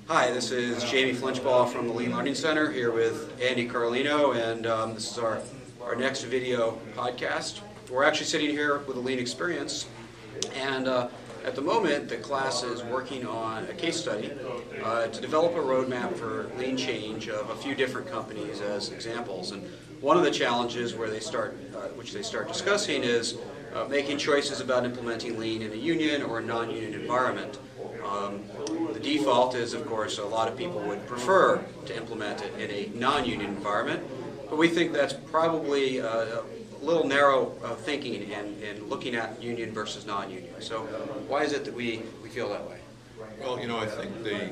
Hi, this is Jamie Flinchball from the Lean Learning Center here with Andy Carlino, and this is our next video podcast. We're actually sitting here with a Lean experience, and at the moment the class is working on a case study to develop a roadmap for Lean change of a few different companies as examples. And one of the challenges where they start, which they start discussing, is making choices about implementing Lean in a union or a non-union environment. The default is, of course, a lot of people would prefer to implement it in a non-union environment, but we think that's probably a little narrow thinking in looking at union versus non-union. So why is it that we feel that way? Well, I think the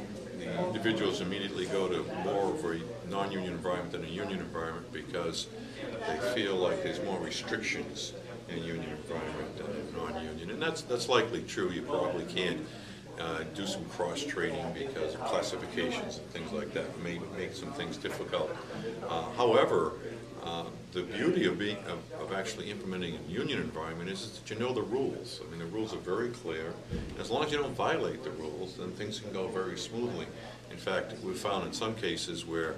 individuals immediately go to more of a non-union environment than a union environment because they feel like there's more restrictions in a union environment than a non-union. And that's likely true. You probably can't do some cross-training because of classifications and things like that may make some things difficult. However, the beauty of actually implementing a union environment is that you know the rules. I mean, the rules are very clear. As long as you don't violate the rules, then things can go very smoothly. In fact, we've found in some cases where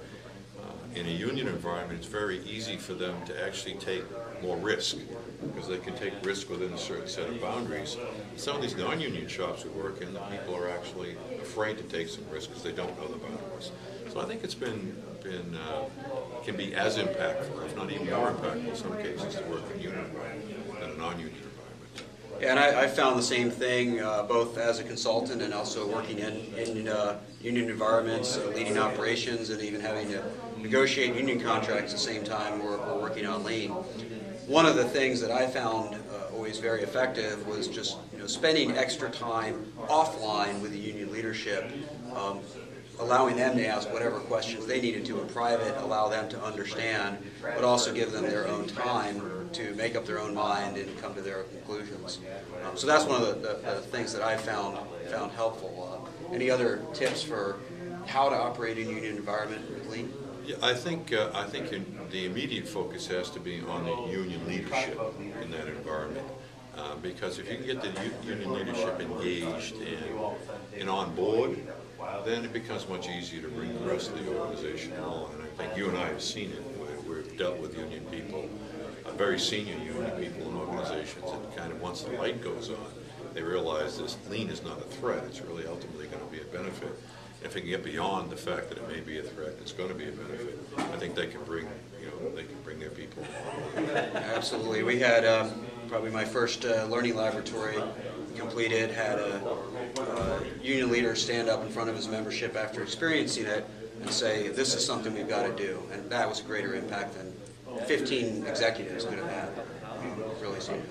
in a union environment, it's very easy for them to actually take more risk because they can take risk within a certain set of boundaries. Some of these non-union shops we work in, the people are actually afraid to take some risk because they don't know the boundaries. So I think it's can be as impactful, if not even more impactful in some cases, to work in a union environment than a non-union environment. Yeah, and I found the same thing both as a consultant and also working in union environments, leading operations, and even having to negotiate union contracts at the same time we're working on Lean. One of the things that I found always very effective was just spending extra time offline with the union leadership, allowing them to ask whatever questions they needed to in private, allow them to understand, but also give them their own time to make up their own mind and come to their conclusions. So that's one of the things that I found helpful. Any other tips for how to operate in a union environment with Lean? Yeah, I think the immediate focus has to be on the union leadership in that environment. Because if you can get the union leadership engaged and on board, then it becomes much easier to bring the rest of the organization along. And I think you and I have seen it. We've dealt with union people, very senior union people in organizations, and kind of once the light goes on, they realize this Lean is not a threat. It's really ultimately going to be a benefit. If they can get beyond the fact that it may be a threat, it's going to be a benefit. I think they can bring, their people along. Absolutely. We had probably my first learning laboratory completed, had a union leader stand up in front of his membership after experiencing it and say, this is something we've got to do. And that was a greater impact than 15 executives could have had. Really seen it.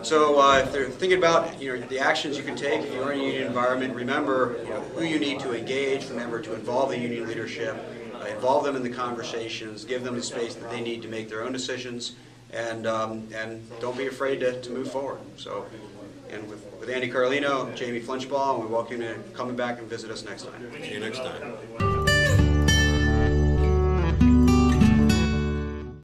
So if they're thinking about the actions you can take if you're in a union environment, remember who you need to engage. Remember to involve the union leadership, involve them in the conversations, give them the space that they need to make their own decisions, and don't be afraid to move forward. So, and with Andy Carlino, I'm Jamie Flinchball, and we welcome you to come back and visit us next time. See you next time.